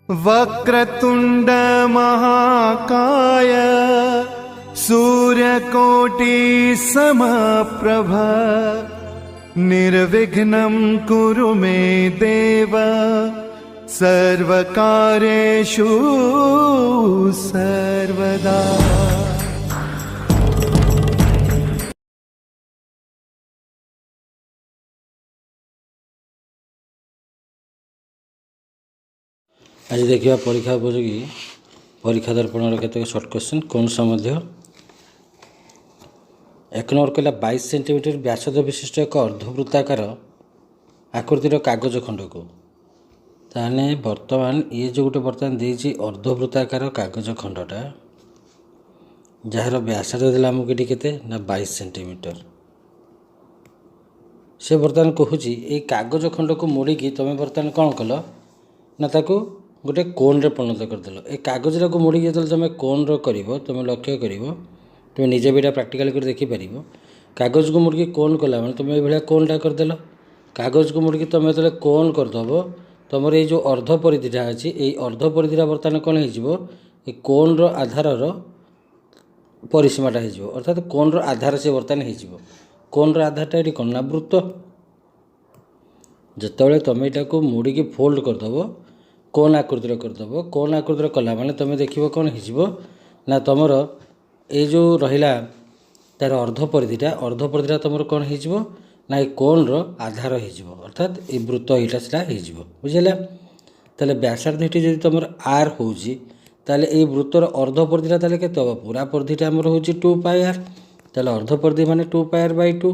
वक्रतुंड महाकाय सूर्यकोटि समप्रभ निर्विघ्नं कुरु मे देव सर्वकार्येषु सर्वदा। आज देखिए परीक्षा उपयोगी परीक्षा दर्पण केतक सर्ट क्वेश्चन कौन सा मध्य एक नंबर कहला 22 सेंटीमीटर व्यासद विशिष्ट एक अर्धवृत्ताकार आकृतिर कागज खंड को ताने वर्तमान ये जो गोटे बर्तमान देजी अर्धवृत्ताकार कागज खंडटा जार व्यासद देला आमको ये केते ना 22 सेंटीमीटर से बर्तमान कहूँ ये कागज खंड को मोड़िकी तुम बर्तमान कौन कल ना ताको गोटे कोन रे परिणत करदेल ए कागजटा को मोड़ी जो तुम कोन कर तुम लक्ष्य कर तुम निजे भी प्राक्टिकल कर देखिपर कागज को मोड़ी कोन कला मैंने तुम ये कोनटा करदेल कागज को मोड़ी तुम जो कोन करदेव तुम ये जो अर्ध परिधिटा अच्छी ये अर्ध परिधिटा बर्तमान कौन हो कोन आधार परिसीमाटा हो अर्थात कोन आधार से बर्तमान हो कोन आधारटा ये कौन ना वृत्त जिते तुम यहाँ को मोड़ी फोल्ड करदेव कोन आकृतिर करदेव कोन आकृतिर कला माने तुम देख कौन हो ना तुम ये जो रहा तार अर्ध परिधिटा तुम कौन हो ना ये कोन आधार हो अर्थात ये वृत्त यहाँ से बुझेगा ताले व्यासार्धटी जब तुम आर हो ये वृत्तर अर्ध परिधिटा ताले केते हम पूरा परिधिटा आमर हो 2 पाई आर ताले अर्ध परिधि माने 2 पाई आर बाई 2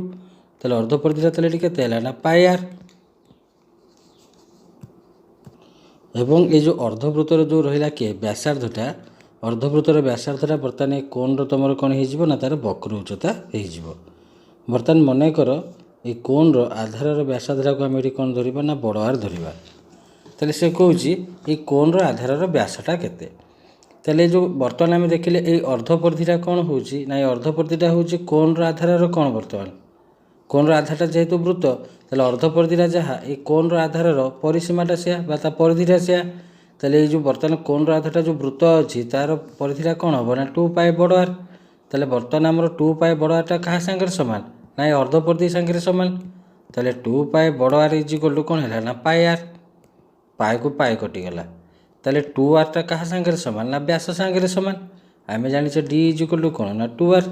ताले अर्ध परिधिटा ताले केते ना पाई आर एवं ये जो अर्धवृत्तर जो रहा किए व्यासार्धटा अर्धवृत्तर व्यासार्धटा बर्तमान कोन तुम कौन हो ना तार वक्र उच्चता हो बर्तमान मनकर ये कोन आधार व्यासार्धटा को आम ये कौन धरवा ना बड़ आर धरवा तेल से कौन ये कोन आधार व्यासटा केते तेल जो बर्तमान आम देखिले ये अर्धपरिधिटा कौन हो ना ये अर्धपरिधिटा हूँ कोन आधार कौन बर्तमान कोन आधारटा जेहेतु वृत्त ताले अर्धपरिधिटा जहाँ ये कोन आधार परिसीमाटा से परिधिटा से ताले ये जो बर्तमान कोन आधारटा जो वृत्त अच्छी तार परिधिटा कौन हम ना 2 पाई बड़ आर ताले बर्तमान आमर 2 पाई बड़ आरटा क्या सांगे सामान ना ये अर्धपरिधि सांगे सामान ताले 2 पाई बड़ आर इज इक्वल टू कौन है ना पाई आर पाई को पाई कटिगला ताले 2 आरटा क्या सांगे सामान ना व्यास सांगे सामान आम जाने डी इज इक्वल टू कौन ना 2 आर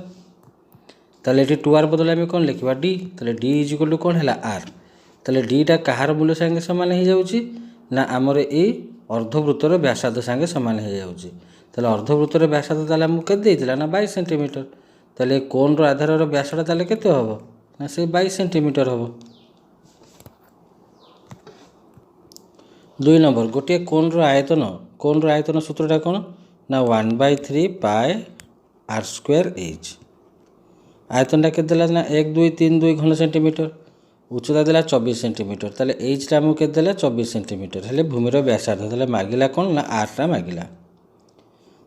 ताले ये 2 आर बदल आम कौन लिखा डी ताले डी इज इक्वल टू कौन है आर ताले डीटा कहार मूल्य सांगे सामान हो जाऊँगी ना आमर ये अर्धवृत्तर व्यासार्ध सांगे सामान हो जाऊँगी ताले अर्धवृत्तर व्यासार्ध ताले आमको केते ना 22 सेंटीमीटर ताले कोन आधार व्यासटा ताले केते हम ना से 22 सेंटीमीटर हम 2 नंबर गोटे कोन आयतन सूत्रटा कौन ना 1/3 पाई आर स्क्वायर एच आयतनटा के ना 1 2 3 2 घन सेंटीमीटर उच्चता देला 24 सेंटीमीटर ताले एचटा आमको के 24 सेंटीमीटर हेले भूमिर व्यासार्ध ताले मागिला कौन ना आरटा मागिला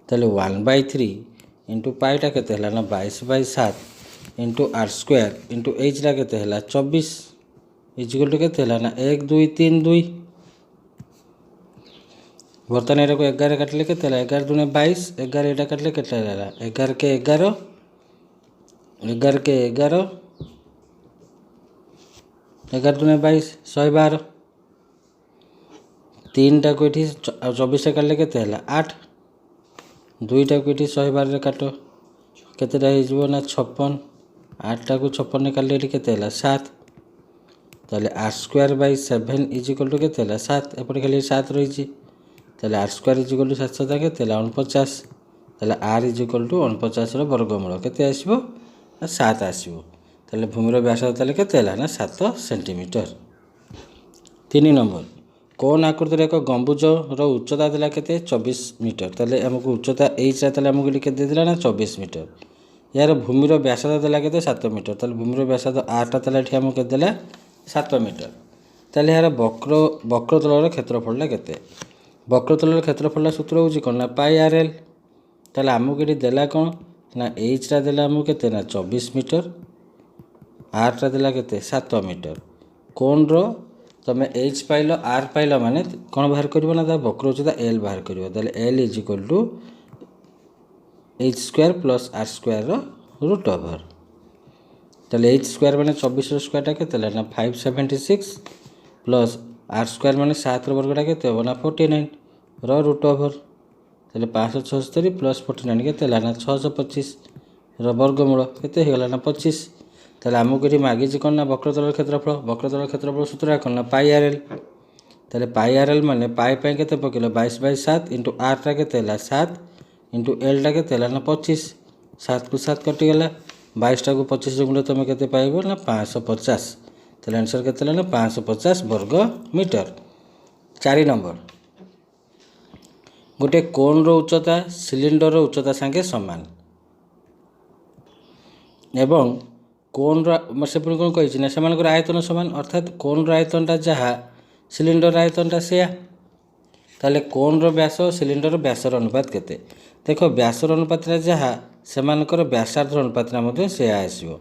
ताले 1/3 इंटू पाईटा के ना 22/7 इंटू आर स्क्वायर इंटू एचटा के 24 इजिकल टू के ना 1 2 3 2 बर्तमान यहाँ को 11 काटिले के 11 दूने 22 11 यहाँ काटिले के 11 के 11 11 के 11 11 दूने 22 112 3टा को ये 24 काटिले के 8 2टा को ये 112 काट केतेटा हो ना 56 8टा को 56 काटिले के 7 ताले R square by 7 is equal to के 7 एपटे खाली 7 रही ताले R square is equal to 7 के 49 ताले आर इज इक्वल टू 49 वर्गमूल के 7 आसो ताले भूमिर व्यासार्ध ताले के ना 7 सेंटीमीटर 3 नंबर कोन आकृतिर एक गंबुज उच्चता देला के 24 मीटर ताले आमको उच्चता एचटा ताले आमको लिखे देला ना 24 मीटर यार भूमिर व्यासार्ध देला के 7 मीटर ताले भूमिर व्यासार्ध आरटा ताले एठी आमको देला 7 मीटर ताले यार वक्रतलर क्षेत्रफलटा केते वक्रतलर क्षेत्रफलटा सूत्र होची कोन ना पाई आर एल ताले आमको ये देला कौन ना एचटा देला आमको के ना 24 मीटर आरटा देला के 7 मीटर कोन तुम एच पाइल आर पाइल माने कौन बाहर कर वक्र उच्चता एल बाहर कर L is equal to H square plus R square root over ताले एच स्क्वायर माने 24 स्क्वायर के ना 576 प्लस आर स्क्वायर माने 7 वर्गटा के ना 49 रूट ओवर ताले 576 प्लस 49 के ना 625 वर्गमूल के ना 25 ताले आमको ये मागिच कौन ना वक्रतल क्षेत्रफल सूत्र कौन ना पाई आर एल ताले पाई आर एल माने पाई के पकड़ 22/7 इंटू आर टा के 7 इंटू एल टा के ना 25 7 को 7 कटिगला 22 को 25 गुण तुम के पाइब ना 550 ताले आंसर के ना 550 वर्ग मीटर। 4 नंबर गोटे कोन रो उच्चता सिलिंडर उच्चता संगे समान एवं कोन से पुणी कौन कही ना से आयतन समान अर्थात कोन आयतनटा जहाँ सिलिंडर आयतनटा से ताले कोन व्यास सिलिंडर व्यासर अनुपात केते देख व्यासर अनुपात जहाँ से व्यासार्ध अनुपात से आसो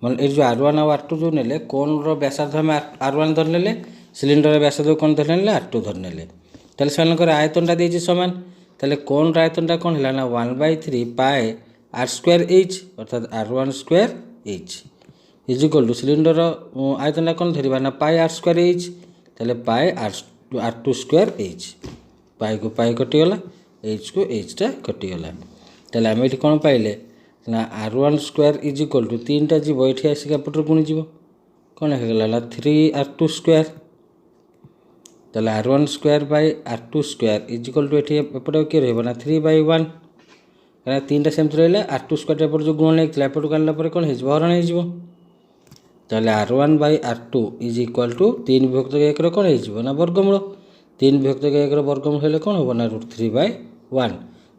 मतलब ये जो R1 और R2 जो ने कोन व्यासार्ध आम R1 धरने सिलिंडर व्यासार्ध कौन धरने R2 धरने ताले से आयतनटा देती सामान ताले कोन आयतनटा कौन है ना 1/3 पाए आर स्क्वायर एच अर्थात R1 square H is equal to cylinder आयतनटा कौन धरवा ना पाए आर स्क्वायर एच ताले पाए R2 स्क्वायर एच पाई को पाई कटिगला एच को एचटा कटिगला ताले आम ये कौन पाइले ना R1 square is equal to 3टा जीव ये आसिक एपटर गुणी जीव कौन होगा ना 3R2 स्क्वायर ताले R1 square by R2 square is equal to ये एपटे किए रहा 3/1 कहीं 3टा सेमती रहा R2 स्क्वायर एपट जो गुण नहीं एपट आनला कौन हो हरण हो ताले R1 bye R2 is equal to 3 विभक्त 1 कौन हो ना वर्गमूल 3 विभक्त 1 वर्गमूल हेल्ले कौन हम ना √3/1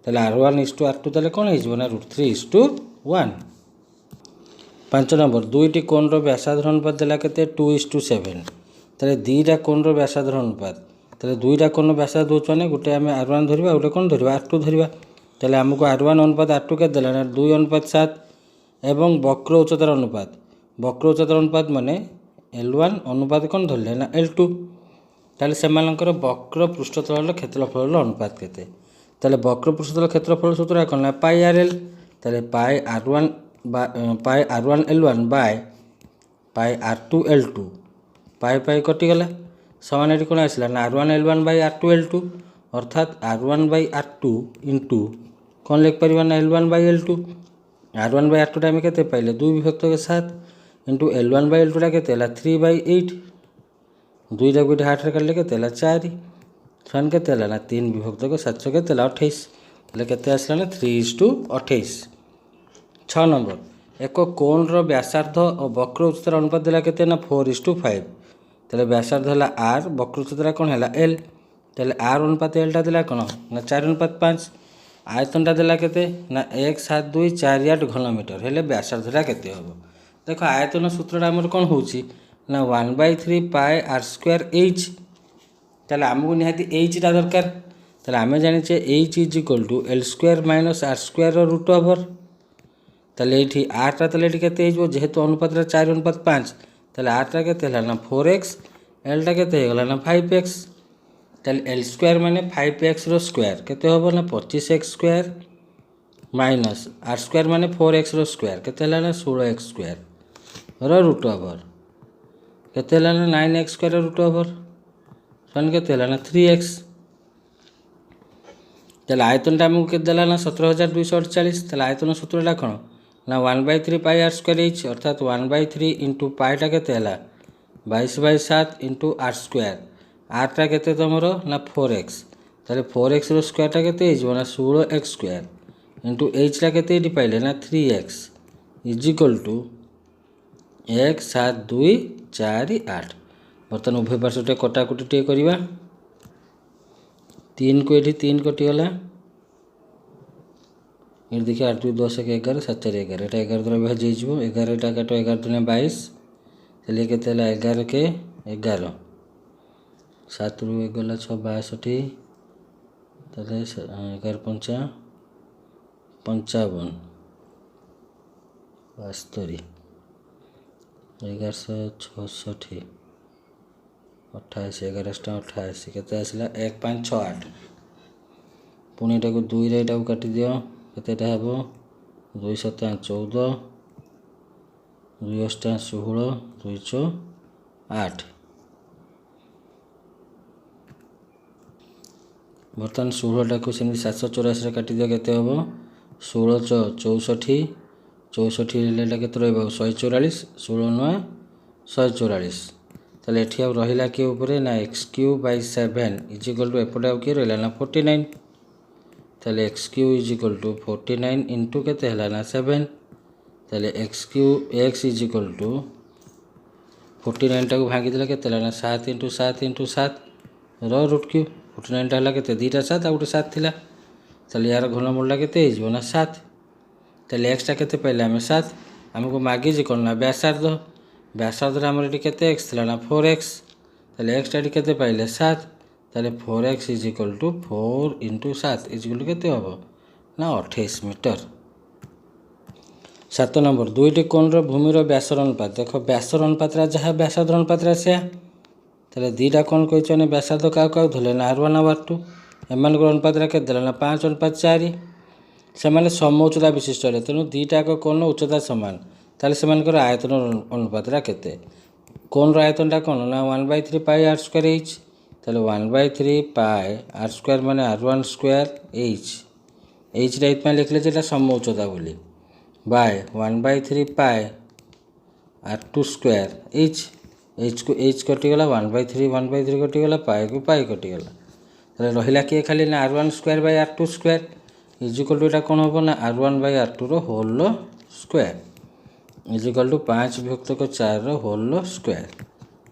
ताले R1 इज टू R2 ताले कौन हो ना √3:1। 5 नंबर दुईटी कोन व्यासार्ध अनुपात देला केते 2:7 ताले दुईटा कोन व्यासार्ध अनुपात ताले दुईटा कोन व्यासार्ध होछ माने गोटे आम R1 धरवा गोटे कौन धरवा R2 धरवा ताले आमको R1 अनुपात R2 के देला ना 2:7 एवं वक्र उच्चतार अनुपात माने L1 अनुपात कौन धरले ना L2 ताले सेमानकर वक्र पृष्ठतल क्षेत्रफल अनुपात केते ताले वक्र पृष्ठतल क्षेत्रफल सूत्र कौन ना पाई आर एल ताले पाई R1 L1 by pi R2 L2 पाई पाई कटिगला समान ये कौन आसला ना R1 L1 bye R2 L2 अर्थात R1 बाय R2 इंटू कौन लिख पार ना L1 bye L2 R1 bye R2 time के पाइले 2 विभक्त 7 इंटू L1 बाय L2 के 3/8 2टा गोटे हाथ काटे के 4 सन के ना 3 विभक्त 7 के 28 के आसला ना 3:28। 6 नंबर एक कोन व्यासार्ध और वक्र उच्चतार अनुपात देला के ना 4:5 ताले व्यासार्ध है आर वक्र उच्चता कौन है एल ताले आर अनुपात एलटा देला कौन ना 4:5 आयतनटा देला के ना 17248 घनमीटर हेले व्यासार्धटा केते हम देख आयतन सूत्रटा आमर कौन हो ना 1/3 पाए आर स्क्वायर एच ताले आमको निहाती एचटा दरकार ताले आम जाने H is equal to L square minus R square root over ताले ये आरटा ताले के जेहेतु अनुपात 4:5 ताले आरटा के ना 4x एलटा के ना 5x ताले एल स्क्वायर माने 5x रो स्क्वायर केते होबो ना 25x square minus R square माने 4x रो स्क्वायर केते ना 16x square rho root over केते ना 9x स्क्वायर रूट ओवर सन के ना 3x ताले आयतनटा आमको के देला ना 17248 ताले आयतन सूत्रटा कौन ना 1/3 पाई आर स्क्वायर एच अर्थात 1/3 इंटू पाईटा के 22/7 इंटू आर स्क्वायर आरटा के तुम ना 4x ताले 4x रो स्क्वायरटा के ना 16x स्क्वायर इंटू एचटा के पाइले ना 3x इज इक्वल टू 17248 बर्तमान उभय पार्श्व कटाकुटी टे करवा 3 को ये 3 कटिगला ये देखिए 8 2 10 के 11 7 4 11 एटा 11 द्वारा विभाज्य हो 11 टा काटो 11 दूनी 22 चलिए के 11 के 11 7 रु 1 गला 6 62 ताले 11 5 55 72 1166 28 11 28 କେତେ ଆସିଲା 1568 ପୁଣି ଏଟାକୁ 2 ରେ ଏଟାକୁ କାଟି ଦିଅ କେତେଟା ହେବ 2 7 14 2 8 16 2 6 8 ବର୍ତ୍ତମାନ 16ଟାକୁ ସେମିତି 784ରେ କାଟିଦିଅ କେତେ ହେବ 16 64 64 ହେଲେ ଏଇଟା କେତେ ରହିବ 144 16 9 144 ତାହେଲେ ଏଠି ଆଉ ରହିଲା କିଏ ଉପରେ ନା x cube by 7 is equal to ଏପଟେ ଆଉ କିଏ ରହିଲା ନା 49 ତାହେଲେ x cube is equal to 49 into କେତେ ହେଲା ନା 7 ତାହେଲେ x cube x is equal to 49ଟାକୁ ଭାଙ୍ଗିଦେଲେ କେତେ ହେଲା ନା 7 ଇଣ୍ଟୁ 7 ଇଣ୍ଟୁ 7 ର ରୁଟ୍ କ୍ୟୁବ୍ 49ଟା ହେଲା କେତେ 2ଟା 7 ଆଉ ଗୋଟେ 7 ଥିଲା ତାହେଲେ ୟାର ଘନମୂଳଟା କେତେ ହେଇଯିବ ନା 7 ତାହେଲେ ଏକ୍ସଟା କେତେ ପାଇଲେ ଆମେ 7 ଆମକୁ ମାଗିଛି କ'ଣ ନା ବ୍ୟାସାର୍ଦ୍ଧରେ ଆମର ଏଠି କେତେ ଏକ୍ସ ଥିଲା ନା 4x ତାହେଲେ ଏକ୍ସଟା ଏଠି କେତେ ପାଇଲେ 7 ତାହେଲେ 4x is equal two 4 into 7 is equal two କେତେ ହେବ ନା 28 ମିଟର 7 ନମ୍ବର ଦୁଇଟି କୋଣର ଭୂମିର ବ୍ୟାସର ଅନୁପାତ ଦେଖ ବ୍ୟାସର ଅନୁପାତରେ ଯାହା ବ୍ୟାସାର୍ଦ୍ଧ ଅନୁପାତରେ ଆସିବା ତାହେଲେ ଦୁଇଟା କ'ଣ କହିଛ ନା ବ୍ୟାସାର୍ଦ୍ଧ କାହାକୁ ଧରିଲେ ନା R1 ଆଉ R2 ଏମାନଙ୍କର ଅନୁପାତଟା କେତେ ଦେଲା ନା 5:4 ସେମାନେ ସମ ଉଚ୍ଚତା ବିଶିଷ୍ଟ ହେଲେ ତେଣୁ ଦୁଇଟାକ କୋଣର ଉଚ୍ଚତା ସମାନ ତାହେଲେ ସେମାନଙ୍କର ଆୟତନ ଅନୁପାତଟା କେତେ କୋଣର ଆୟତନଟା କ'ଣ ନା 1/3 ପାଇ r ସ୍କୋୟାର h ତାହେଲେ 1/3 ପାଇ r ସ୍କୋୟାର ମାନେ r1 ସ୍କୋୟାର h hଟା ଏଇଥିପାଇଁ ଲେଖିଲେ ଯେ ଏଇଟା ସମ ଉଚ୍ଚତା ବୋଲି ବାଇ 1/3 ପାଇ r2 ସ୍କୋୟାର hକୁ h କଟିଗଲା 1/3 କଟିଗଲା ପାଇକୁ ପାଇ କଟିଗଲା ତାହେଲେ ରହିଲା କିଏ ଖାଲି ନା r1 square by r2 square is equal to ଏଇଟା କ'ଣ ହେବ ନା r1 ବାଇ r2ର ହୋଲ୍ର ସ୍କୋୟାର ଇଜ୍ ଇକ୍ୱାଲ୍ ଟୁ 5/4ର ହୋଲ୍ର square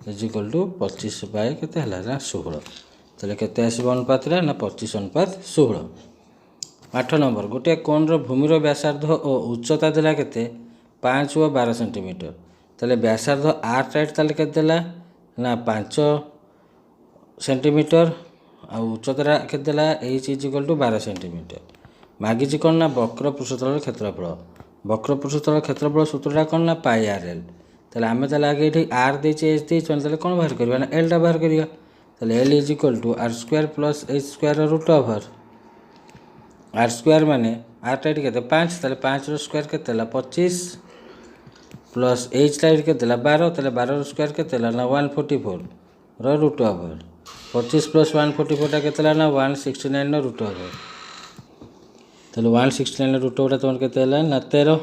is equal to 25 by କେତେ ହେଲା ନା 16 ତାହେଲେ କେତେ ଆସିବ ଅନୁପାତଟା ନା 25:16 8 ନମ୍ବର ଗୋଟିଏ କୋଣର ଭୂମିର ବ୍ୟାସାର୍ଦ୍ଧ ଓ ଉଚ୍ଚତା ଦେଲା କେତେ 5 ଓ 12 ସେଣ୍ଟିମିଟର ତାହେଲେ ବ୍ୟାସାର୍ଦ୍ଧ ଆର୍ ରାଇଟ୍ ତାହେଲେ କେତେ ଦେଲା ନା 5 ସେଣ୍ଟିମିଟର ଆଉ ଉଚ୍ଚତାଟା କେତେ ଦେଲା h is equal to 12 centimetre ମାଗିଛି କ'ଣ ନା ବକ୍ର ପୃଷ୍ଠତଳର କ୍ଷେତ୍ରଫଳ ବକ୍ର ପୃଷ୍ଠତଳର କ୍ଷେତ୍ରଫଳ ସୂତ୍ରଟା କ'ଣ ନା ପାଇ ଆର୍ ଏଲ୍ ତାହେଲେ ଆମେ ତାହେଲେ ଆଗେ ଏଠି ଆର୍ ଦେଇଛେ ଏଚ୍ ଦେଇଛୁ ତାହେଲେ କ'ଣ ବାହାର କରିବା ନା ଏଲ୍ଟା ବାହାର କରିବା ତାହେଲେ L is equal two R square plus H square route over R square ମାନେ ଆର୍ଟା ଏଠି କେତେ 5 ତାହେଲେ 5ର ସ୍କୋୟାର କେତେ ହେଲା 25 ପ୍ଲସ୍ ଏଚ୍ଟା ଏଠି କେତେ ହେଲା 12 ତାହେଲେ 12ର ସ୍କୋୟାର କେତେ ହେଲା ନା 144ର ରୁଟ୍ ଓଭର୍ 25 ପ୍ଲସ୍ 144ଟା କେତେ ହେଲା ନା 169ର ରୁଟ୍ ଓଭର୍ ତାହେଲେ 169ର ରୁଟ୍ ଓଭର୍ଟା ତୁମର କେତେ ହେଲା ନା 13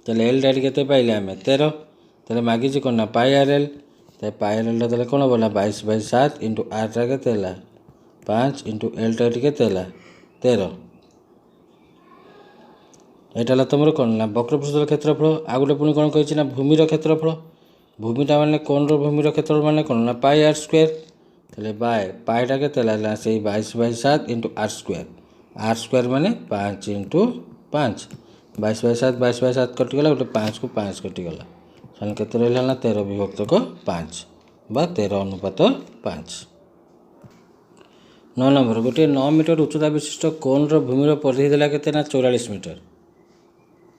ତାହେଲେ ଏଲ୍ଟା ଏଠି କେତେ ପାଇଲେ ଆମେ 13 ତାହେଲେ ମାଗିଛି କ'ଣ ନା ପାଇ ଆର୍ ଏଲ୍ ତାହେଲେ ପାଇ ଆର୍ ଏଲ୍ଟା ତାହେଲେ କ'ଣ ହେବ ନା 22/7 ଇଣ୍ଟୁ ଆର୍ଟା କେତେ ହେଲା 5 ଇଣ୍ଟୁ ଏଲ୍ଟା ଏଠି କେତେ ହେଲା 13 ଏଇଟା ହେଲା ତୁମର କ'ଣ ନା ବକ୍ରପୃଷ୍ଠର କ୍ଷେତ୍ରଫଳ ଆଉ ଗୋଟେ ପୁଣି କ'ଣ କହିଛି ନା ଭୂମିର କ୍ଷେତ୍ରଫଳ ଭୂମିଟା ମାନେ କୋଣର ଭୂମିର କ୍ଷେତ୍ରଫଳ ମାନେ କ'ଣ ନା ପାଇ ଆର୍ ସ୍କୋୟାର ତାହେଲେ ପାଇଟା କେତେ ହେଲା ନା ସେଇ 22/7 ଇଣ୍ଟୁ ଆର୍ ସ୍କୋୟାର ଆର୍ ସ୍କୋୟାର ମାନେ 5 ଇଣ୍ଟୁ 5 22/7 କଟିଗଲା ଗୋଟେ 5କୁ 5 କଟିଗଲା ତାହେଲେ କେତେ ରହିଲା ନା 13/5 ବା 13:5 9 ନମ୍ବର ଗୋଟିଏ 9 ମିଟର ଉଚ୍ଚତା ବିଶିଷ୍ଟ କୋଣର ଭୂମିର ପରିଧି ଦେଲା କେତେ ନା 44 ମିଟର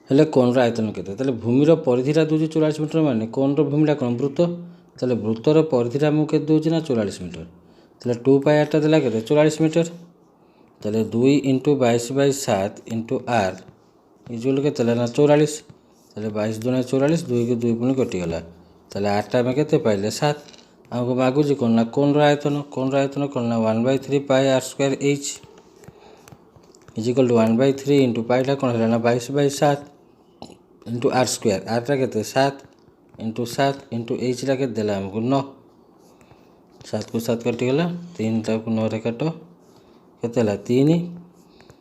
ହେଲେ କୋଣର ଆୟତନ କେତେ ତାହେଲେ ଭୂମିର ପରିଧିଟା ଦେଉଛି 44 ମିଟର ମାନେ କୋଣର ଭୂମିଟା କ'ଣ ବୃତ୍ତ ତାହେଲେ ବୃତ୍ତର ପରିଧିଟା ଆମକୁ କେତେ ଦେଉଛି ନା 44 ମିଟର ତାହେଲେ 2πrଟା ଦେଲା କେତେ 44 ମିଟର ତାହେଲେ 2 ଇଣ୍ଟୁ 22/7 ଇଣ୍ଟୁ ଆର୍ ଇଜୁଆଲ୍ କେତେ ହେଲା ନା 44 ତାହେଲେ 22×2 = 44 2କୁ 2 ପୁଣି କଟିଗଲା ତାହେଲେ ଆର୍ଟା ଆମେ କେତେ ପାଇଲେ 7 ଆମକୁ ମାଗୁଛି କ'ଣ ନା କୋଣର ଆୟତନ କ'ଣ ନା 1/3 pi R square h is equal to 1/3 into ପାଇଟା କ'ଣ ହେଲା ନା 22/7 ଇଣ୍ଟୁ ଆର୍ ସ୍କୋୟାର ଆର୍ଟା କେତେ 7 ଇଣ୍ଟୁ 7 ଇଣ୍ଟୁ ଏଚ୍ଟା କେତେ ଦେଲା ଆମକୁ 9 7କୁ 7 କଟିଗଲା 3ଟାକୁ 9ରେ କାଟ କେତେ ହେଲା 3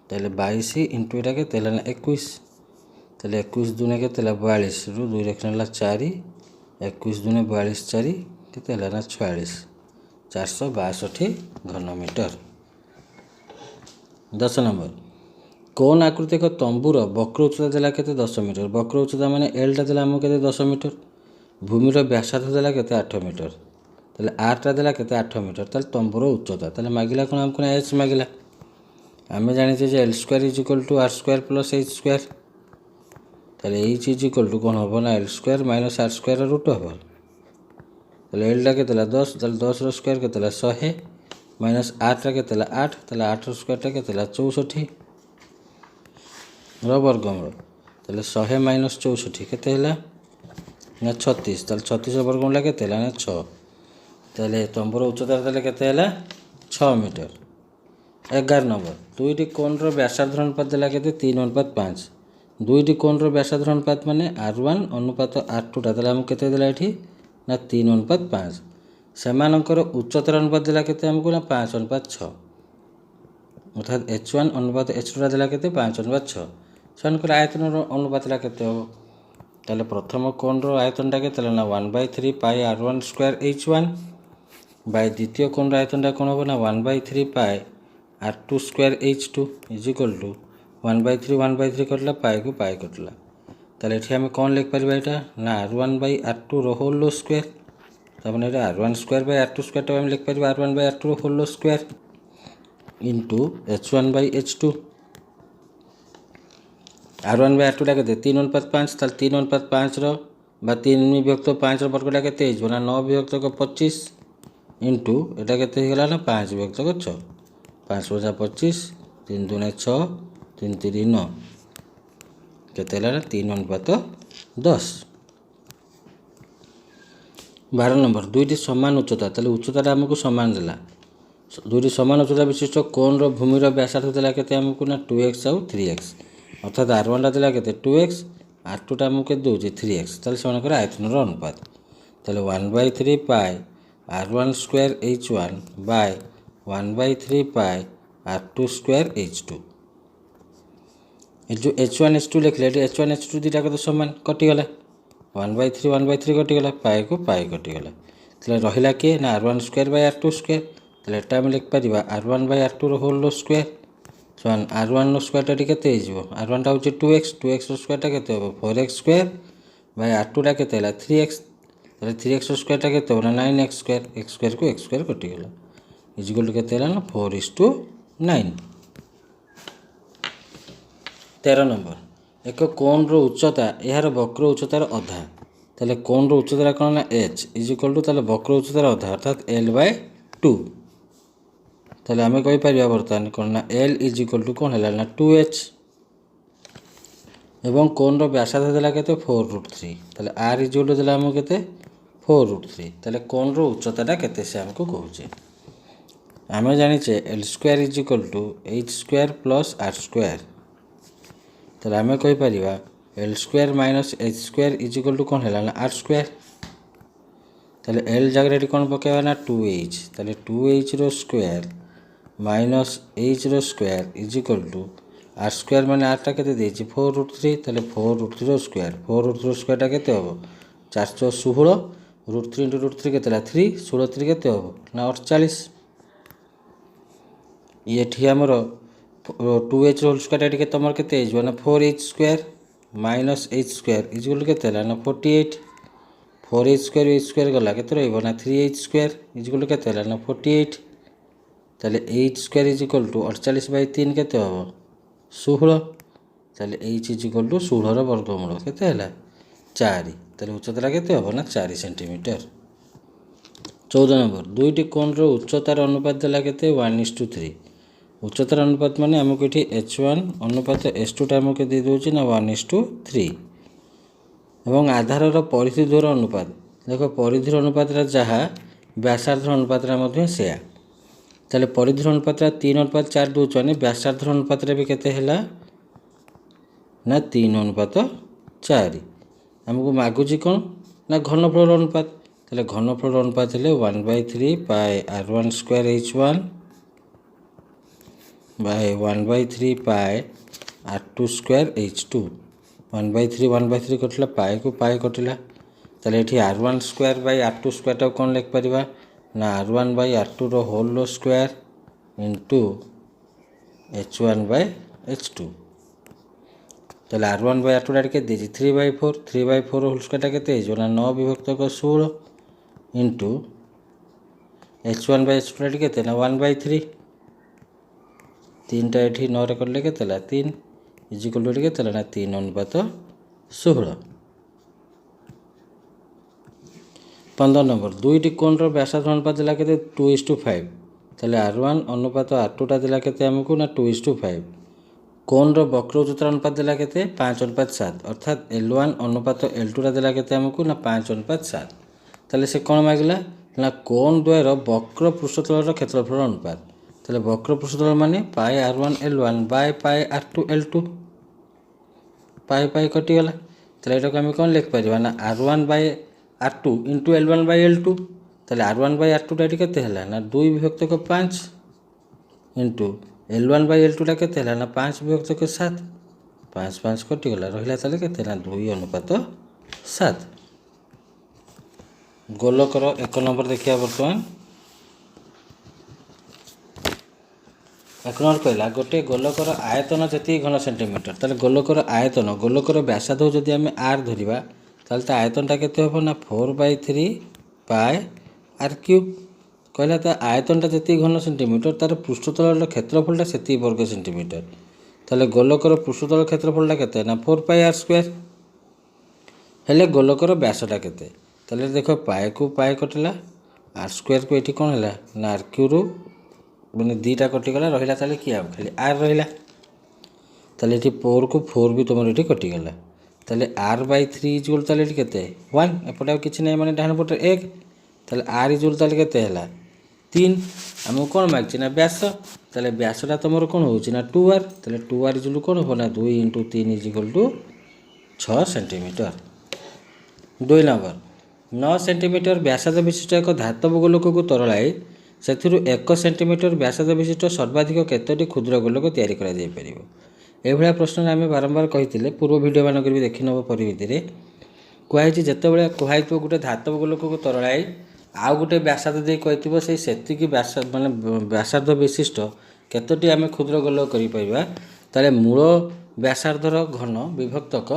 ତାହେଲେ 22 ଇଣ୍ଟୁ ଏଇଟା କେତେ ହେଲା ନା 21 ତାହେଲେ 21 ଦୁନେ କେତେ ହେଲା 42ରୁ 2 ରେଖ ହେଲା 4 21 ଦୁନେ 42 4 କେତେ ହେଲା ନା 46 462 ଘନମିଟର 10 ନମ୍ବର କୋନ୍ ଆକୃତିକ ତମ୍ବୁର ବକ୍ର ଉଚ୍ଚତା ଦେଲା କେତେ 10 ମିଟର ବକ୍ର ଉଚ୍ଚତା ମାନେ ଏଲ୍ଟା ଦେଲା ଆମକୁ କେତେ 10 ମିଟର ଭୂମିର ବ୍ୟାସାର୍ଦ୍ଧ ଦେଲା କେତେ 8 ମିଟର ତାହେଲେ ଆର୍ଟା ଦେଲା କେତେ 8 ମିଟର ତାହେଲେ ତମ୍ବୁର ଉଚ୍ଚତା ତାହେଲେ ମାଗିଲା କ'ଣ ଆମକୁ ନା ଏଚ୍ ମାଗିଲା ଆମେ ଜାଣିଛେ ଯେ L square is equal two R square plus H square ତାହେଲେ ଏଚ୍ ଇଜ୍ ଇକ୍ୱାଲ୍ ଟୁ କ'ଣ ହେବ ନା ଏଲ୍ ସ୍କୋୟାର ମାଇନସ୍ ଆର୍ ସ୍କୋୟାର ରୁଟ୍ ଓଭର୍ ତାହେଲେ ଏଲ୍ଟା କେତେ ହେଲା 10, ତାହେଲେ 10ର ସ୍କୋୟାର କେତେ ହେଲା 100 ମାଇନସ୍ 8ଟା କେତେ ହେଲା 8, ତାହେଲେ 8ର ସ୍କୋୟାରଟା କେତେ ହେଲା 64ର ବର୍ଗମୂଳ। ତାହେଲେ 100 ମାଇନସ୍ 64 କେତେ ହେଲା ନା 36, ତାହେଲେ 36ର ବର୍ଗମୂଳ କେତେ ହେଲା ନା 6। ତାହେଲେ ତମ୍ବୁର ଉଚ୍ଚତା ତାହେଲେ କେତେ ହେଲା 6 ମିଟର। 11 ନମ୍ବର, ଦୁଇଟି କୋଣର ବ୍ୟାସାର୍ଧ ଅନୁପାତ ଦେଲା କେତେ 3:5। ଦୁଇଟି କୋଣର ବ୍ୟାସାର୍ଧ ଅନୁପାତ ମାନେ R1 ଅନୁପାତ R2ଟା ତାହେଲେ ଆମକୁ କେତେ ଦେଲା ଏଠି ନା 3:5। ସେମାନଙ୍କର ଉଚ୍ଚତାର ଅନୁପାତ ଦେଲା କେତେ ଆମକୁ ନା 5:6, ଅର୍ଥାତ୍ H1 ଅନୁପାତ H2ଟା ଦେଲା କେତେ 5:6। ସେମାନଙ୍କର ଆୟତନର ଅନୁପାତଟା କେତେ ହେବ? ତାହେଲେ ପ୍ରଥମ କୋଣର ଆୟତନଟା କେତେ ହେଲା ନା 1/3 ପାଇ R1 ସ୍କୋୟାର H1 ବାଇ ଦ୍ୱିତୀୟ କୋଣର ଆୟତନଟା କ'ଣ ହେବ ନା 1/3 ପାଇ R2 square H2 is equal to 1/3 କଟିଲା, ପାଇକୁ ପାଇ କଟିଲା। ତାହେଲେ ଏଠି ଆମେ କ'ଣ ଲେଖିପାରିବା ଏଇଟା ନା R1/R2ର ହୋଲ୍ ସ୍କୋୟାର। ତାମାନେ ଏଇଟା R1 ସ୍କୋୟାର ବାଇ R2 ସ୍କୋୟାରଟାକୁ ଆମେ ଲେଖିପାରିବା R1/R2ର ହୋଲ୍ ସ୍କୋୟାର ଇଣ୍ଟୁ H1/H2। R1/R2ଟା କେତେ 3:5, ତାହେଲେ 3:5ର ବା 3/5ର ବର୍ଗଟା କେତେ ହେଇଯିବ ନା 9/25 ଇଣ୍ଟୁ ଏଇଟା କେତେ ହେଇଗଲା ନା 5/6। 5×5 = 25, 3 × 2 = 6, 3 × 3 = 9, କେତେ ହେଲା ନା 3:10। 12 ନମ୍ବର, ଦୁଇଟି ସମାନ ଉଚ୍ଚତା, ତାହେଲେ ଉଚ୍ଚତାଟା ଆମକୁ ସମାନ ଦେଲା। ଦୁଇଟି ସମାନ ଉଚ୍ଚତା ବିଶିଷ୍ଟ କୋଣର ଭୂମିର ବ୍ୟାସାର୍ଧ ଦେଲା କେତେ ଆମକୁ ନା 2x ଆଉ 3x, ଅର୍ଥାତ୍ R1ଟା ଦେଲା କେତେ 2x, R2ଟା ଆମକୁ କେତେ ଦେଉଛି 3x। ତାହେଲେ ସେମାନଙ୍କର ଆୟତନର ଅନୁପାତ। ତାହେଲେ 1/3 ପାଇ R1 ସ୍କୋୟାର H1 ବାଇ 1/3 ପାଇ R2 ସ୍କୋୟାର H2। ଏ ଯେଉଁ H1 H2 ଲେଖିଲେ ଏଠି H1 H2 ଦୁଇଟା କେତେ ସମାନ କଟିଗଲା, 1/3 କଟିଗଲା, ପାଇକୁ ପାଇ କଟିଗଲା। ତାହେଲେ ରହିଲା କିଏ ନା R1 square by R2 square. ତାହେଲେ ଏଟା ଆମେ ଲେଖିପାରିବା R1/R2ର ହୋଲ୍ ସ୍କୋୟାର ସମାନ R1ର ସ୍କୋୟାରଟା ଏଠି କେତେ ହେଇଯିବ, R1ଟା ହେଉଛି 2x, 2xର ସ୍କୋୟାରଟା କେତେ ହେବ 4x ସ୍କୋୟାର ବାଇ R2ଟା କେତେ ହେଲା 3x। ତାହେଲେ 3xର ସ୍କୋୟାରଟା କେତେ ହେବ ନା 9x square, x ସ୍କୋୟାରକୁ x square କଟିଗଲା ଇଜ୍ ଇକ୍ୱାଲ୍ ଟୁ କେତେ ହେଲା ନା 4:9। 13 ନମ୍ବର, ଏକ କୋଣର ଉଚ୍ଚତା ଏହାର ବକ୍ର ଉଚ୍ଚତାର ଅଧା। ତାହେଲେ କୋଣର ଉଚ୍ଚତାଟା କ'ଣ ନା h ଇଜ୍ ଇକ୍ୱାଲ୍ ଟୁ ତାହେଲେ ବକ୍ର ଉଚ୍ଚତାର ଅଧା ଅର୍ଥାତ୍ L/2। ତାହେଲେ ଆମେ କହିପାରିବା ବର୍ତ୍ତମାନ କ'ଣ ନା L ଇଜ୍ ଇକ୍ୱାଲ୍ ଟୁ କ'ଣ ହେଲା ନା 2h ଏବଂ କୋଣର ବ୍ୟାସାର୍ଧ ଦେଲା କେତେ 4√3। ତାହେଲେ R ଇଜ୍ ଇକ୍ୱାଲ୍ ଟୁ ଦେଲା ଆମକୁ କେତେ 4√3। ତାହେଲେ କୋଣର ଉଚ୍ଚତାଟା କେତେ ସେ ଆମକୁ କହୁଛେ। ଆମେ ଜାଣିଛେ L square is equal two H square plus R square. ତାହେଲେ ଆମେ କହିପାରିବା L square minus H square is equal two କ'ଣ ହେଲା ନା R ସ୍କୋୟାର। ତାହେଲେ L ଜାଗାରେ ଏଠି କ'ଣ ପକାଇବା ନା 2h, ତାହେଲେ 2hର ସ୍କୋୟାର ମାଇନସ୍ hର square is equal to R square ମାନେ Rଟା କେତେ ଦେଇଛି 4√3। ତାହେଲେ 4√3ର ସ୍କୋୟାର, 4√3ର ସ୍କୋୟାରଟା କେତେ ହେବ 416, √3 × √3 କେତେ ହେଲା 3, 16 କେତେ ହେବ ନା 48। ଏଠି ଆମର 2hର ହୋଲ୍ ସ୍କୋୟାରଟା ଏଠି ତମର କେତେ ହେଇଯିବ ନା 4h square minus h square is equal two କେତେ ହେଲା ନା 48। 4h ସ୍କୋୟାର h ସ୍କୋୟାର ଗଲା କେତେ ରହିବ ନା 3h square is equal two କେତେ ହେଲା ନା 48। ତାହେଲେ h square is equal two 48/3 କେତେ ହେବ 16। ତାହେଲେ h ଇଜ୍ ଇକ୍ୱାଲ୍ ଟୁ 16ର ବର୍ଗମୂଳ କେତେ ହେଲା 4। ତାହେଲେ ଉଚ୍ଚତାଟା କେତେ ହେବ ନା 4 ସେଣ୍ଟିମିଟର। 14 ନମ୍ବର, ଦୁଇଟି କୋଣର ଉଚ୍ଚତାର ଅନୁପାତ ଦେଲା କେତେ 1:3। ଉଚ୍ଚତାର ଅନୁପାତ ମାନେ ଆମକୁ ଏଠି H1 ଅନୁପାତ H2ଟା ଆମକୁ ଦେଇଦେଉଛି ନା 1:3 ଏବଂ ଆଧାରର ପରିଧି ଦୂର ଅନୁପାତ। ଦେଖ ପରିଧିର ଅନୁପାତଟା ଯାହା ବ୍ୟାସାର୍ଧର ଅନୁପାତଟା ମଧ୍ୟ ସେୟା। ତାହେଲେ ପରିଧିର ଅନୁପାତଟା 3:4 ଦେଉଛି ମାନେ ବ୍ୟାସାର୍ଧର ଅନୁପାତଟା ବି କେତେ ହେଲା ନା 3:4। ଆମକୁ ମାଗୁଛି କ'ଣ ନା ଘନଫଳର ଅନୁପାତ। ତାହେଲେ ଘନଫଳର ଅନୁପାତ ହେଲେ 1/3 ପାଇ R1 ସ୍କୋୟାର H1 ବାଇ 1/3 ପାଇ R2 ସ୍କୋୟାର H2। 1/3 କଟିଲା, ପାଇକୁ ପାଇ କଟିଲା। ତାହେଲେ ଏଠି R1 ସ୍କୋୟାର ବାଇ R2 ସ୍କୋୟାରଟାକୁ କ'ଣ ଲେଖିପାରିବା ନା R1/R2ର ହୋଲ୍ ସ୍କୋୟାର ଇଣ୍ଟୁ H1/H2। ତାହେଲେ R1/R2ଟା କେତେ ଦେଇଛି 3/4, 3/4ର ହୋଲ୍ ସ୍କୋୟାରଟା କେତେ ହେଇଯିବ ନା 9/16 ଇଣ୍ଟୁ H1/H2ଟା କେତେ ନା 1/3। 3ଟା ଏଠି 9ରେ କଟିଲେ କେତେ ହେଲା 3 ଇଜ୍ ଇକ୍ୱାଲ୍ ଟୁ ଏଠି କେତେ ହେଲା ନା 3:16। 15 नंबर दुईटी कोणर व्यासार्ध अनुपात देला केते 2:5 ताले R1 अनुपात R2 टा देला केते हमकु ना 2:5 कोणर वक्र उच्चतार अनुपात देला केते 5:7 अर्थात L1 अनुपात L2 टा देला केते हमकु ना 5:7 ताले से कोण मागिला ना कोण द्वयर वक्र पृष्ठतलर क्षेत्रफल अनुपात ताले वक्र पृष्ठतल माने पाई R1 L1 by pi R2 L2 पाई पाई कटि गला ताले एटा को हम कोन लिख परिबा ना R1 bye R2 into L1 bye L2 ताले R1 बाय R2 टा केते हला ना 2 विभक्त को 5 इंटू L1 बाय L2 टा केते हला ना 5 विभक्त को 7 5 5 कटि गला रहिला ताले केते ना 2:7 गोलकर 1 नंबर देखिया वर्तमान 1 नंबर कहला गोटे गोलकर आयतन जति घन सेंटीमीटर ताले गोलकर आयतन गोलकर व्यासार्ध जदि आम r धरिबा ताले ता आयतनटा केते होबो ना 4/3 पाई r क्यूब कहला ता आयतनटा जति घन सेंटीमीटर तार पृष्ठतलर क्षेत्रफलटा सेति वर्ग सेंटीमीटर ताले गोलकर पृष्ठतल क्षेत्रफलटा केते ना 4 पाई r स्क्वायर हेले गोलकर व्यासटा केते ताले देखो पाई को पाई कटला r स्क्वायर को एठी कोन हला ना r क्यूब माने दीटा कटि गला रहिला ताले किया खाली r रहिला ताले एठी 4 को 4 भी तुमर एठी कटि गला ताले r/3 इक्वल ताले एठी केते 1 एपटा किछि नै माने डाहन पटे 1 ताले r इक्वल ताले केते हला 3 हम कोन मागछि ना व्यास ताले व्यासटा तुमर कोन होछि ना 2r ताले 2r इक्वल कोन हो ना 2 * 3 = 6 सेंटीमीटर 2 नंबर 9 सेंटीमीटर व्यासार्ध विशिष्ट एक धातव गोलक को तरलाई सेथिरु 1 सेंटीमीटर व्यासार्ध विशिष्ट सर्वाधिक केतोटी क्षुद्र गोलक तैयारी करा जाय परिबो एभला प्रश्न आमे बारंबार कहिथिले पूर्व वीडियो मान कर भी देखि नबो परिविधि रे कोहाइ छि जते कोहाइतो गुटे धातव गोलक को तरलाई आ गुटे व्यासार्ध दे कहिथिबो से सेति की व्यासार्ध माने व्यासार्ध विशिष्ट केतोटी आमे क्षुद्र गोलक करि परिबा ताले मूल व्यासार्धर घन विभक्तक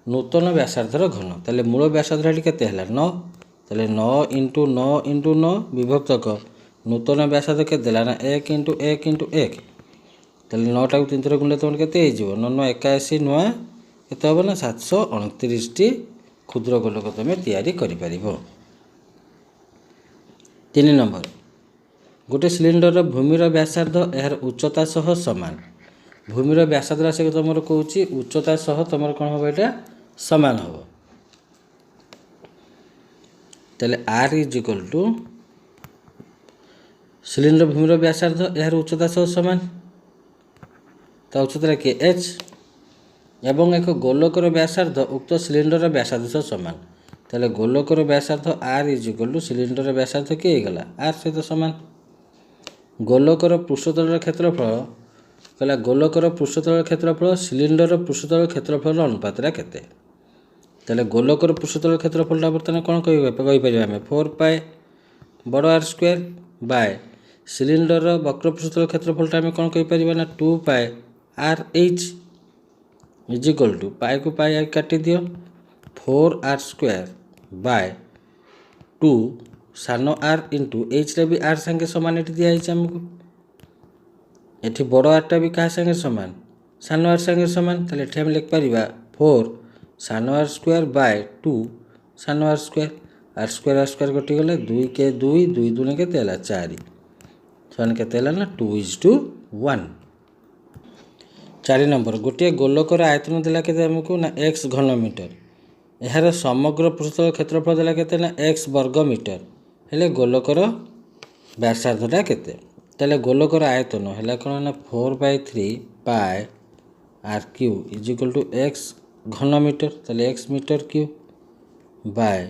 नूतन व्यासार्धर घन ताले मूल व्यासार्ध हेटी केते हला 9 ताले 9 * 9 * 9 विभक्तक नूतन व्यासार्ध के देला ना 1 * 1 * 1 ताले 9 टा को 3 थर गुणले तमन केते हे जिवो 9 9 81 नुआ केते होबो ना 729 टी क्षुद्र गोलक तमे तयारी करि परिबो 3 नंबर गोटे सिलिंडर भूमिर व्यासार्ध एहर उच्चता सह समान भूमिर व्यासार्ध राशि तमर कहूची उच्चता सह तमर कोन होबो एटा समान होबो ताले r = सिलिंडर भूमिर व्यासार्ध एहर उच्चता सह समान ता उच्चता के h एवं एक गोलकर व्यासार्ध उक्त सिलिंडर व्यासार्ध सह समान ताले गोलकर व्यासार्ध r = सिलिंडर व्यासार्ध के गला r सहित समान गोलकर पृष्ठतल क्षेत्रफल कहला गोलकर पृष्ठतल क्षेत्रफल सिलिंडर पृष्ठतल क्षेत्रफल अनुपात रा केते ताले गोलकर पृष्ठतल क्षेत्रफलटा बर्तन कोन कहि परिबा हमें 4 पाई बड़ r स्क्वायर बाय सिलिंडर वक्र पृष्ठतल क्षेत्रफलटा हमें कोन कहि परिबा ना 2 पाई r h = पाई को पाई काटि दियो 4r स्क्वायर बाय 2 सानो r इंटू h रे भी r संगे समान एठी दिया हिच हमकु एठी बड़ r टा भी का संगे समान सानो r संगे समान ताले एठी हम लिख परिबा 4 सानो r स्क्वायर बाय 2 सानो r स्क्वायर कटि गले 2 के 2 2 2 के तेला 4 सन के तेला ना 2:1 4 नंबर गोटे गोलकर आयतन देला केते हमकु ना x घन मीटर एहार समग्र पृष्ठतल क्षेत्रफल देला केते ना x वर्ग मीटर हेले गोलकर व्यासार्धटा केते ताले गोलकर आयतन हैला कोन ना 4/3 पाई r क्यूब = x घन मीटर ताले x मीटर क्यूब बाय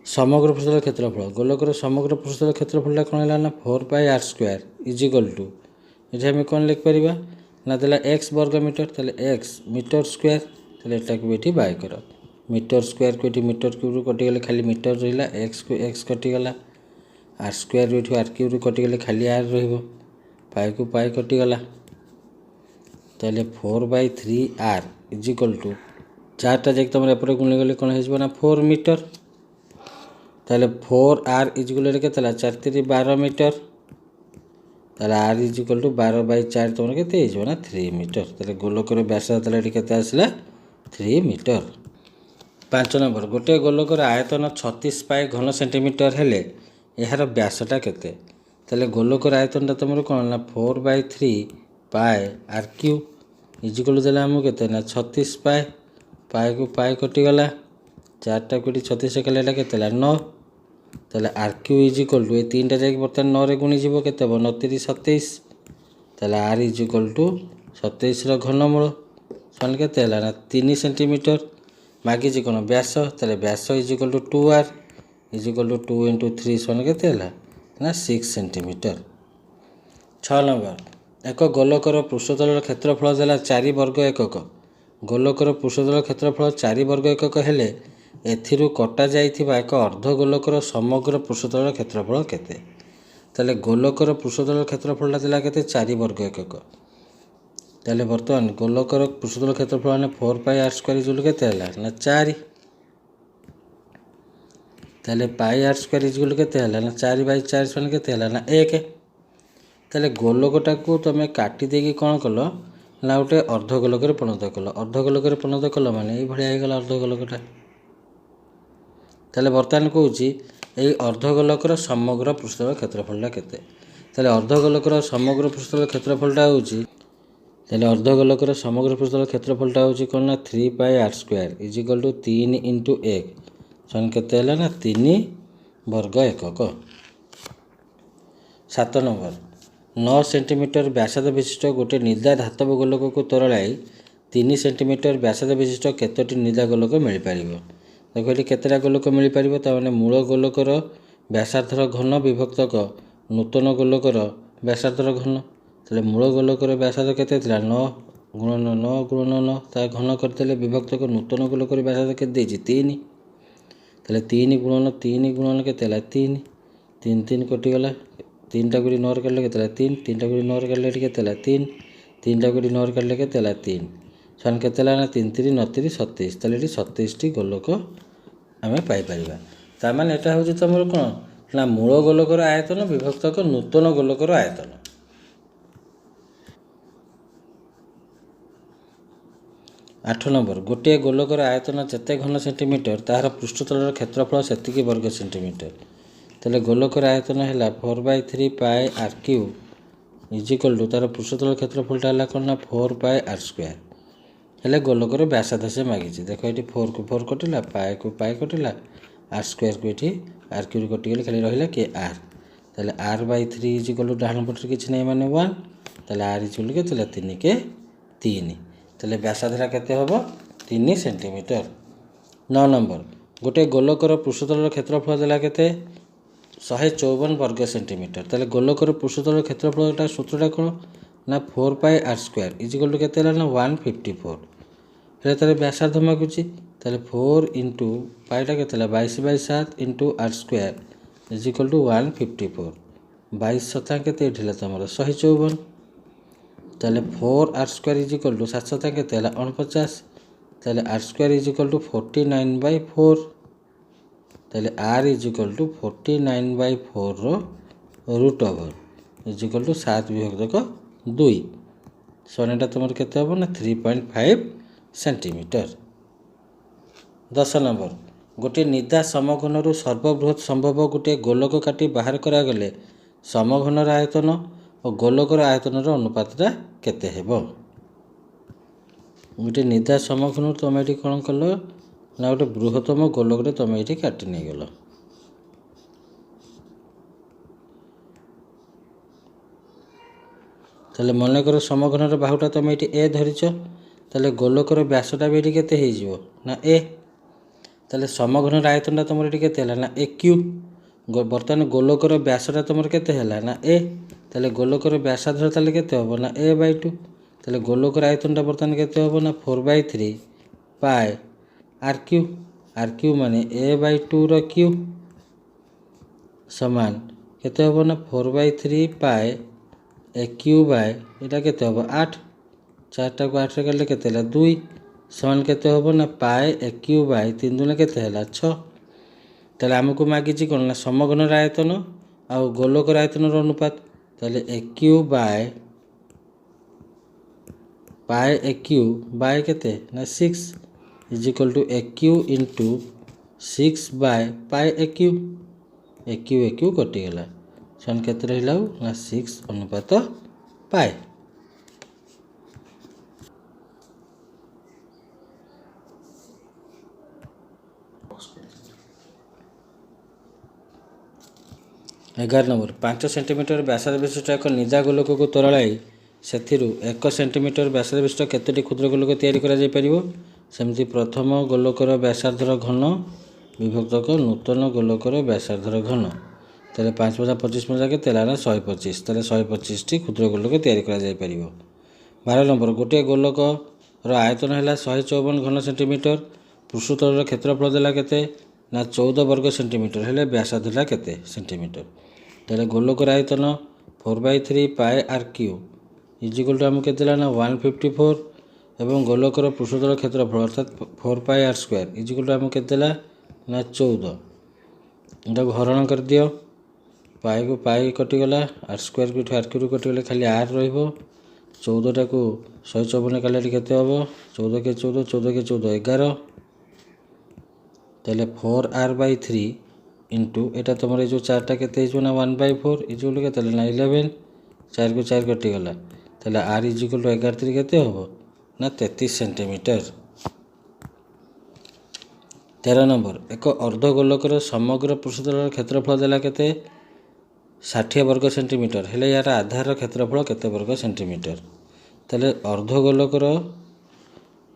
समग्र पृष्ठतल क्षेत्रफल गोलकर समग्र पृष्ठतल क्षेत्रफलटा कोन हैला ना 4 पाई r स्क्वायर = एठी हम कोन लिख परिबा ना देला x वर्ग मीटर ताले x मीटर स्क्वायर ताले एटा को बेठी बाय करो मीटर स्क्वायर को एठी मीटर क्यूब कटि गले खाली मीटर रहिला x को x कटि गला r स्क्वायर एठी r क्यूब कटि गले खाली r रहइबो पाई को पाई कटि गला ताले 4/3r = 4 टा जेक तमरे ऊपर गुणले गले कोन हेजबो ना 4 मीटर ताले 4r = केतला 4 3 12 मीटर ताले r = 12/4 तमरे केते हेजबो ना 3 मीटर ताले गोलकर व्यासार्ध ताले केते आसला 3 मीटर 5 ନମ୍ବର ଗୋଟିଏ ଗୋଲକର ଆୟତନ 36 ପାଏ ଘନ ସେଣ୍ଟିମିଟର ହେଲେ ଏହାର ବ୍ୟାସଟା କେତେ? ତାହେଲେ ଗୋଲକର ଆୟତନଟା ତୁମର କ'ଣ ନା 4/3 ପାଏ ଆର୍ କ୍ୟୁ ଇଜିକଲ୍ ଦେଲେ ଆମକୁ କେତେ ନା 36 ପାଏ, ପାଏକୁ ପାଏ କଟିଗଲା, 4ଟା କୋଟି 36 କଲେ ଏଇଟା କେତେ ହେଲା 9। ତାହେଲେ ଆର୍ କ୍ୟୁ ଇଜିକଲ୍ ଟୁ ଏ 3ଟା ଯାଇକି ବର୍ତ୍ତମାନ 9ରେ ଗୁଣିଯିବ କେତେ ହେବ 9 3 27। ତାହେଲେ ଆର୍ ଇଜିକଲ୍ ଟୁ 27ର ଘନମୂଳ ସମାନ କେତେ ହେଲା ନା 3 ସେଣ୍ଟିମିଟର। ମାଗିଛି କ'ଣ ବ୍ୟାସ, ତାହେଲେ ବ୍ୟାସ ଇଜିକଲ୍ ଟୁ 2r ଇଜିକଲ୍ ଟୁ 2 × 3 ସମାନ କେତେ ହେଲା ନା 6 ସେଣ୍ଟିମିଟର। 6 ନମ୍ବର ଏକ ଗୋଲକର ପୃଷ୍ଠତଳର କ୍ଷେତ୍ରଫଳ ଦେଲା 4 ବର୍ଗ ଏକକ। ଗୋଲକର ପୃଷ୍ଠତଳ କ୍ଷେତ୍ରଫଳ 4 ବର୍ଗ ଏକକ ହେଲେ ଏଥିରୁ କଟା ଯାଇଥିବା ଏକ ଅର୍ଦ୍ଧ ଗୋଲକର ସମଗ୍ର ପୃଷ୍ଠତଳର କ୍ଷେତ୍ରଫଳ କେତେ? ତାହେଲେ ଗୋଲକର ପୃଷ୍ଠତଳର କ୍ଷେତ୍ରଫଳଟା ଥିଲା କେତେ 4 ବର୍ଗ ଏକକ। ତାହେଲେ ବର୍ତ୍ତମାନ ଗୋଲକର ପୃଷ୍ଠତଳ କ୍ଷେତ୍ରଫଳ ମାନେ 4πr² ଇଜିକଲ୍ କେତେ ହେଲା ନା 4। ତାହେଲେ πr² ଇଜିକଲ୍ କେତେ ହେଲା ନା 4/4 ସମାନ କେତେ ହେଲା ନା 1। ତାହେଲେ ଗୋଲକଟାକୁ ତୁମେ କାଟି ଦେଇକି କ'ଣ କଲ ନା ଗୋଟେ ଅର୍ଦ୍ଧ ଗୋଲକରେ ପରିଣତ କଲ। ଅର୍ଦ୍ଧ ଗୋଲକରେ ପରିଣତ କଲ ମାନେ ଏଇଭଳିଆ ହେଇଗଲା ଅର୍ଦ୍ଧ ଗୋଲକଟା। ତାହେଲେ ବର୍ତ୍ତମାନ କହୁଛି ଏଇ ଅର୍ଦ୍ଧ ଗୋଲକର ସମଗ୍ର ପୃଷ୍ଠତଳ କ୍ଷେତ୍ରଫଳଟା କେତେ? ତାହେଲେ ଅର୍ଦ୍ଧ ଗୋଲକର ସମଗ୍ର ପୃଷ୍ଠତଳ କ୍ଷେତ୍ରଫଳଟା ହେଉଛି କ'ଣ ନା 3πr² ଇଜିକଲ୍ ଟୁ 3 × 1 ସମାନ କେତେ ହେଲା ନା 3 ବର୍ଗ ଏକକ। 7 ନମ୍ବର 9 ସେଣ୍ଟିମିଟର ବ୍ୟାସାର୍ଦ୍ଧ ବିଶିଷ୍ଟ ଗୋଟିଏ ନିଦା ଧାତବ ଗୋଲକକୁ ତରଳାଇ 3 ସେଣ୍ଟିମିଟର ବ୍ୟାସାର୍ଦ୍ଧ ବିଶିଷ୍ଟ କେତୋଟି ନିଦା ଗୋଲକ ମିଳିପାରିବ? ଦେଖ ଏଠି କେତେଟା ଗୋଲକ ମିଳିପାରିବ, ତା'ମାନେ ମୂଳ ଗୋଲକର ବ୍ୟାସାର୍ଦ୍ଧର ଘନ ବିଭକ୍ତକ ନୂତନ ଗୋଲକର ବ୍ୟାସାର୍ଦ୍ଧର ଘନ। ତାହେଲେ ମୂଳ ଗୋଲକର ବ୍ୟାସାର୍ଦ୍ଧ କେତେ ଥିଲା 9 × 9 ତା ଘନ କରିଦେଲେ ବିଭକ୍ତକ ନୂତନ ଗୋଲକର ବ୍ୟାସାର୍ଦ୍ଧ କେତେ ଦେଇଛି 3। ତାହେଲେ 3 × 3 କେତେ ହେଲା 3, 3 3 କଟିଗଲା, 3ଟା କୋଡ଼ି 9ରେ କାଟିଲେ କେତେ ହେଲା 3, 3ଟା କୋଡ଼ି 9ରେ କାଟିଲେ ଏଠି କେତେ ହେଲା 3, 3ଟା କୋଡ଼ି 9ରେ କାଟିଲେ କେତେ ହେଲା 3 ସମାନ କେତେ ହେଲା ନା 3 3 9 3 27। ତାହେଲେ ଏଠି 27ଟି ଗୋଲକ ଆମେ ପାଇପାରିବା। ତା'ମାନେ ଏଇଟା ହେଉଛି ତୁମର କ'ଣ ନା ମୂଳ ଗୋଲକର ଆୟତନ ବିଭକ୍ତକ ନୂତନ ଗୋଲକର ଆୟତନ। 8 ନମ୍ବର ଗୋଟିଏ ଗୋଲକର ଆୟତନ ଯେତେ ଘନ ସେଣ୍ଟିମିଟର ତାହାର ପୃଷ୍ଠତଳର କ୍ଷେତ୍ରଫଳ ସେତିକି ବର୍ଗ ସେଣ୍ଟିମିଟର। ତାହେଲେ ଗୋଲକର ଆୟତନ ହେଲା 4/3 ପାଏ ଆର୍ କ୍ୟୁ ଇଜିକଲ୍ ଟୁ ତା'ର ପୃଷ୍ଠତଳ କ୍ଷେତ୍ରଫଳଟା ହେଲା କ'ଣ ନା 4πr²। ହେଲେ ଗୋଲକର ବ୍ୟାସାର୍ଦ୍ଧ ସେ ମାଗିଛି। ଦେଖ ଏଠି 4କୁ 4 କଟିଲା, ପାଏକୁ ପାଏ କଟିଲା, r² ଏଠି ଆର୍ କ୍ୟୁରୁ କଟିଗଲେ ଖାଲି ରହିଲା କି r। ତାହେଲେ r/3 ଇଜିକଲ୍ ଟୁ ଡାହାଣ ପଟରେ କିଛି ନାହିଁ ମାନେ 1। ତାହେଲେ r ଇଜିକଲ୍ କେତେ ହେଲା 3 × 3। ତାହେଲେ ବ୍ୟାସାର୍ଦ୍ଧଟା କେତେ ହେବ 3 ସେଣ୍ଟିମିଟର। 9 ନମ୍ବର ଗୋଟିଏ ଗୋଲକର ପୃଷ୍ଠତଳର କ୍ଷେତ୍ରଫଳ ଦେଲା କେତେ 154 ବର୍ଗ ସେଣ୍ଟିମିଟର। ତାହେଲେ ଗୋଲକର ପୃଷ୍ଠତଳର କ୍ଷେତ୍ରଫଳଟା ସୂତ୍ରଟା କ'ଣ ନା 4πr² ଇଜିକଲ୍ ଟୁ କେତେ ହେଲା ନା 154। ହେଲେ ତାହେଲେ ବ୍ୟାସାର୍ଦ୍ଧ ମାଗୁଛି। ତାହେଲେ 4 × ପାଏଟା କେତେ ହେଲା 22/7 × r² ଇଜିକଲ୍ ଟୁ 154। 22 ଶତାଂଶ କେତେ ଏଠି ହେଲା ତୁମର 154। ତାହେଲେ 4r² ଇଜିକଲ୍ ଟୁ 7 ଶତାଂଶ କେତେ ହେଲା 49। ତାହେଲେ r² ଇଜିକଲ୍ ଟୁ 49/4। ତାହେଲେ r ଇଜିକଲ୍ ଟୁ 49/4ର √ଓଭର ଇଜିକଲ୍ ଟୁ 7/2 ସମାନ ତୁମର କେତେ ହେବ ନା 3.5 ସେଣ୍ଟିମିଟର। 10 ନମ୍ବର ଗୋଟିଏ ନିଦା ସମଘନରୁ ସର୍ବବୃହତ୍ ସମ୍ଭବ ଗୋଟିଏ ଗୋଲକ କାଟି ବାହାର କରାଗଲେ ସମଘନର ଆୟତନ ଓ ଗୋଲକର ଆୟତନର ଅନୁପାତଟା କେତେ ହେବ? ଗୋଟିଏ ନିଦା ସମଘନରୁ ତୁମେ ଏଠି କ'ଣ କଲ ନା ଗୋଟେ ବୃହତ୍ତମ ଗୋଲକରେ ତୁମେ ଏଠି କାଟି ନେଇଗଲ। ତାହେଲେ ମନେକର ସମଘନର ବାହୁଟା ତୁମେ ଏଠି ଏ ଧରିଛ, ତାହେଲେ ଗୋଲକର ବ୍ୟାସଟା ବି ଏଠି କେତେ ହେଇଯିବ ନା ଏ। ତାହେଲେ ସମଘନର ଆୟତନଟା ତୁମର ଏଠି କେତେ ହେଲା ନା AQ। ବର୍ତ୍ତମାନ ଗୋଲକର ବ୍ୟାସଟା ତୁମର କେତେ ହେଲା ନା ଏ। ତାହେଲେ ଗୋଲକର ବ୍ୟାସାର୍ଦ୍ଧ ତାହେଲେ କେତେ ହେବ ନା a/2। ତାହେଲେ ଗୋଲକର ଆୟତନଟା ବର୍ତ୍ତମାନ କେତେ ହେବ ନା 4/3 ପାଏ ଆର୍ କ୍ୟୁ ମାନେ a/2ର କ୍ୟୁ ସମାନ କେତେ ହେବ ନା 4/3 ପାଏ AQ ବାଇ ଏଇଟା କେତେ ହେବ 8। 4ଟାକୁ 8ରେ କାଟିଲେ କେତେ ହେଲା 2 ସମାନ କେତେ ହେବ ନା ପାଏ AQ ବାଇ 3 ଦୁଗୁଣେ କେତେ ହେଲା 6। ତାହେଲେ ଆମକୁ ମାଗିଛି କ'ଣ ନା ସମଘନର ଆୟତନ ଆଉ ଗୋଲକର ଆୟତନର ଅନୁପାତ। ତାହେଲେ AQ ବାଇ ପାଏ AQ ବାଇ କେତେ ନା 6 is equal to A cube into 6 by pi A Q कटिगला सन केते रहिला ना 6 अनुपात पाए। एगार नंबर 5 सेंटीमीटर व्यासार्ध विशिष्ट एक निजा गोलक को तोड़ाई से 1 सेंटीमीटर व्यासार्ध विशिष्ट केतोटी क्षुद्र गोलक तैयारी करा जाय परिबो। सेमती प्रथम गोलकर व्यासार्धर घन विभक्तक नूतन गोलकर व्यासार्धर घन तेरे 5 × 25 मजा के तेला 125 तेरे 125 टी क्षुद्र गोलक तैयारी करा जाय परिबो। 12 नंबर गोटे गोलक आयतन है 154 घन सेंटीमीटर पृष्ठतल क्षेत्रफल देला केते ना 14 वर्ग सेंटीमीटर हेले व्यासार्धटा केते सेंटीमीटर। तेरे गोलकर आयतन 4/3 pi R cube is equal to आमको केते ना 154 एवं गोलकर पृष्ठतल क्षेत्रफल अर्थात 4 pi R square is equal to आमको केते ना 14 इटा हरण कर दियो पाए को पाए कटिगला आर स्क्वायर को आर क्यू कटिगले खाली आर रहिबो 14 टा को 154 काले केते हबो 14 के 14 14 के 14 11 तेले 4r/3 इंटू एटा तुम जो 4टा के ना 1/4 इजुल के ना 11 4 को 4 कटिगला तेले r इज इक्वल टू 11 3 केते हबो ना 33 सेंटीमीटर। 13 नंबर एक अर्धगोलकर समग्र पृष्ठतल क्षेत्रफल देला केते 60 वर्ग सेंटीमीटर हेले यार आधार क्षेत्रफल केते वर्ग सेंटीमीटर तेले अर्धगोलकर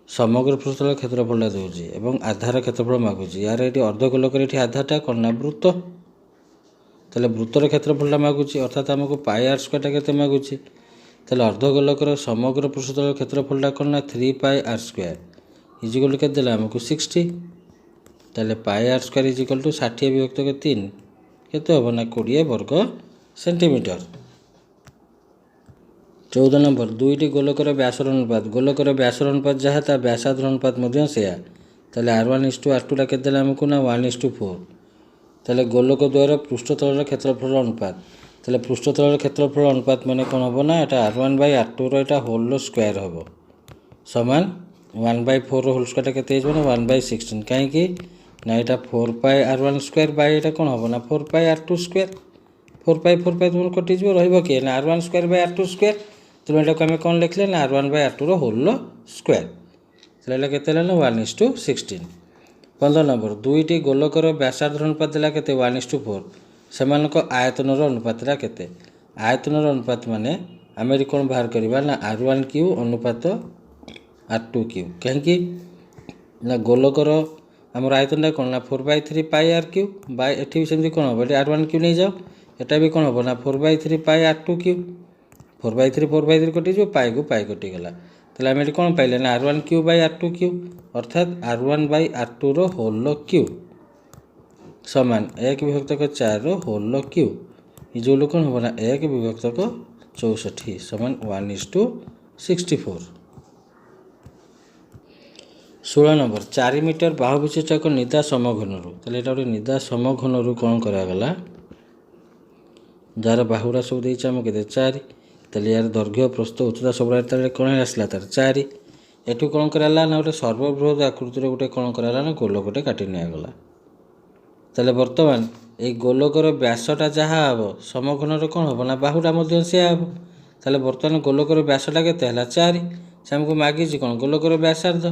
समग्र पृष्ठतल क्षेत्रफल दूसरी एवं आधार क्षेत्रफल मागुची यार ये अर्धगोलकर ये आधारटा कौन ना वृत्त तेल वृत्तर क्षेत्रफल मागुची अर्थात आमको पाए आर स्क्वायरटा केते मागुची तेल अर्धगोलकर समग्र पृष्ठतल क्षेत्रफलटा कौन ना 3 pi R square is equal to केते आमको 60 तेल pi R square is equal to 60 विभक्त के 3 केते हबो ना 20 वर्ग सेंटीमीटर। 14 नंबर दुईटी गोलकर व्यासर अनुपात जहाँ ता व्यासार्ध अनुपात से तेल r1:r2 केते आमको ना 1:4 तेल गोलक द्वारा पृष्ठतल क्षेत्रफल अनुपात तेल पृष्ठतल क्षेत्रफल अनुपात माने कौन हम ना यहाँ r1/r2 रहा होल स्क्वायर हम सामान 1/4 होल स्क्वायर केते 1/16 कहीं ना यहाँ 4 पाए r1 स्क्वायर बाय यहाँ कौन हम ना 4 पाए r2 स्क्वायर 4 पाए तुम कटि रही ना r1 square by r2 square तेणु यहाँ आम कौन लिखले ना r1/r2 होल स्क्वायर तेल के 1:16। 15 नंबर दुईटी गोलकर व्यासार्ध अनुपात देला केते 1:4 सेमानक आयतनर अनुपातटा केते आयतनर अनुपात माने आम कौन बाहर करवा ना r1 क्यू अनुपात r2 क्यू कहीं ना गोलकर आमर आयतनटा कौन ना 4/3 पाए आर क्यू बाय एठी सेमती कौन हम r1 क्यू नहीं जाओ एटा भी कौन हम ना 4/3 पाए r2 क्यू 4/3 कटि पाए को पाए कटिगला तेल आम कौन पाइले ना r1 Q by r2 Q अर्थात r1/r2 होल क्यू समान 1/4 होल क्यू इजुल कौन हम ना 1/64 समान 1:64। 16 नंबर 4 मीटर बाहु विशिष्ट एक निदा समघनरू तेल गोटे निदा समघनरू कौन करागला जार बाहुरा सब देछ आमको 4 तेल यार दैर्घ्य प्रस्थ उच्चता सब कौन आसला तार 4 एठू कौन कराला ना गोटे सर्वबृहत आकृतिर गोटे कौन कराला ना गोलकटे काटि निगला तेल बर्तमान ये गोलकर व्यासटा जहाँ हम समघनर कौन हम ना बाहुटा से हम तेल बर्तमान गोलकर व्यासटा के 4 से आमको मागी कौन गोलकर व्यासार्ध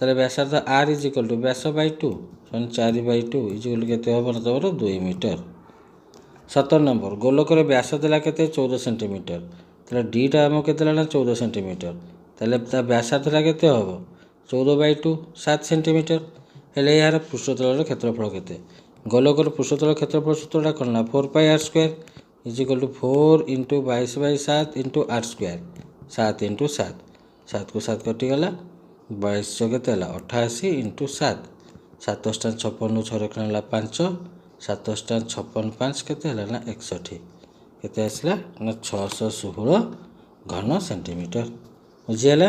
तेल व्यासार्ध r इज इक्वल टू व्यास/2 4/2 इज इक्वल के हम ना तमर 2 मीटर। 17 नंबर गोलकर व्यास देला के 14 सेंटीमीटर तेल डीटा आम के 14 सेंटीमीटर तेल व्यासार्धटा के हम 14/2 7 सेंटीमीटर हेले यार पृष्ठतल क्षेत्रफल के गोलकर पृष्ठतल क्षेत्रफल सूत्रटा कौन ना 4 pi R square is equal to 4 × 22/7 × r square 7 × 7 7 को 7 कटिगला 22 के 88 × 7 7 × 56 6 रखना 5 7 × 56 5 के 61 केते आसला ना 616 घन सेंटीमीटर बुझीगला।